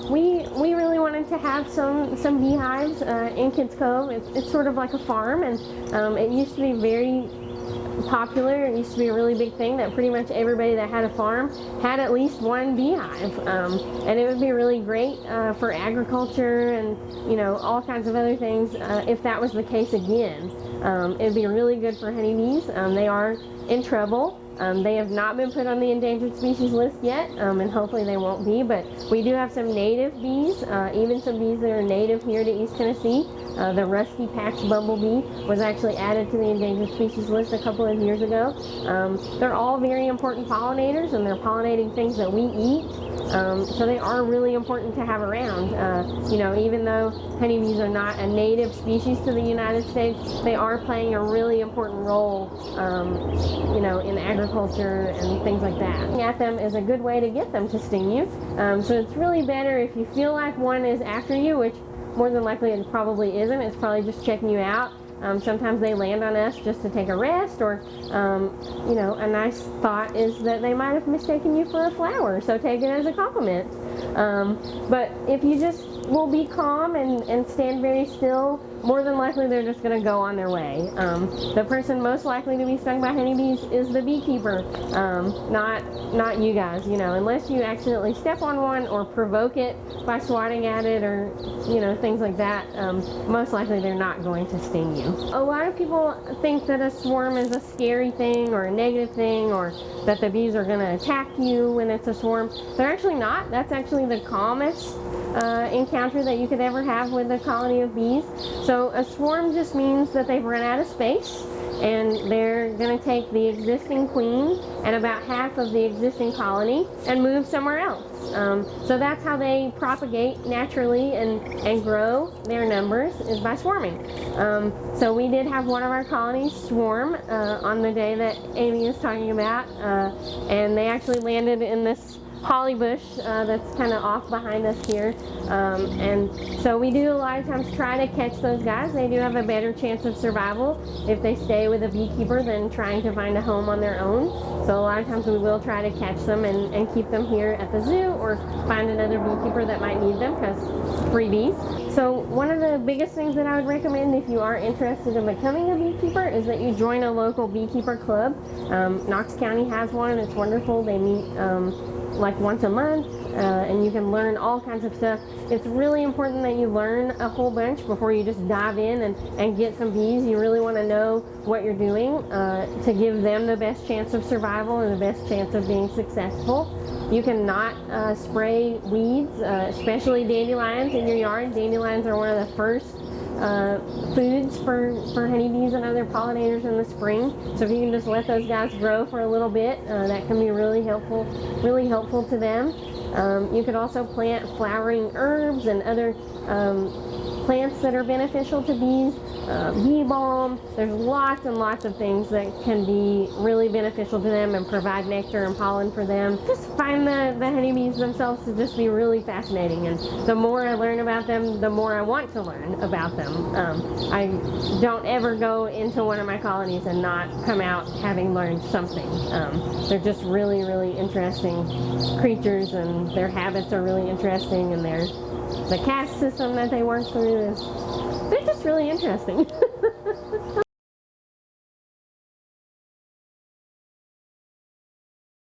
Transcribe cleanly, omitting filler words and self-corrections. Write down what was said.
we really wanted to have some beehives in Kids Cove. It's sort of like a farm, and it used to be very popular. It used to be a really big thing that pretty much everybody that had a farm had at least one beehive, and it would be really great for agriculture and all kinds of other things if that was the case again. It'd be really good for honeybees. They are in trouble. They have not been put on the endangered species list yet, and hopefully they won't be, but we do have some native bees, even some bees that are native here to East Tennessee. The rusty patch bumblebee was actually added to the endangered species list a couple of years ago. They're all very important pollinators, and they're pollinating things that we eat, so they are really important to have around. Even though honeybees are not a native species to the United States, they are playing a really important role, in agriculture and things like that. Looking at them is a good way to get them to sting you. So it's really better if you feel like one is after you, which more than likely it probably isn't. It's probably just checking you out. Sometimes they land on us just to take a rest, or a nice thought is that they might have mistaken you for a flower, so take it as a compliment. But if you just will be calm and stand very still, more than likely they're just going to go on their way. The person most likely to be stung by honeybees is the beekeeper, not you guys. Unless you accidentally step on one or provoke it by swatting at it, or things like that, most likely they're not going to sting you. A lot of people think that a swarm is a scary thing or a negative thing, or that the bees are going to attack you when it's a swarm. They're actually not. That's actually the calmest encounter that you could ever have with a colony of bees. So a swarm just means that they've run out of space, and they're going to take the existing queen and about half of the existing colony and move somewhere else. So that's how they propagate naturally and grow their numbers, is by swarming. So we did have one of our colonies swarm on the day that Amy is talking about, and they actually landed in this holly bush that's kind of off behind us here, and so we do a lot of times try to catch those guys. They do have a better chance of survival if they stay with a beekeeper than trying to find a home on their own. So a lot of times we will try to catch them and keep them here at the zoo, or find another beekeeper that might need them, because freebies. So one of the biggest things that I would recommend if you are interested in becoming a beekeeper is that you join a local beekeeper club. Knox County has one. It's wonderful. They meet like once a month, and you can learn all kinds of stuff. It's really important that you learn a whole bunch before you just dive in and get some bees. You really want to know what you're doing to give them the best chance of survival and the best chance of being successful. You cannot spray weeds, especially dandelions, in your yard. Dandelions are one of the first foods for honeybees and other pollinators in the spring. So if you can just let those guys grow for a little bit, that can be really helpful to them. You could also plant flowering herbs and other plants that are beneficial to bees. Bee balm. There's lots and lots of things that can be really beneficial to them and provide nectar and pollen for them. Just find the honeybees themselves to just be really fascinating, and the more I learn about them, the more I want to learn about them. I don't ever go into one of my colonies and not come out having learned something. They're just really, really interesting creatures, and their habits are really interesting, and the caste system that they work through they're just really interesting.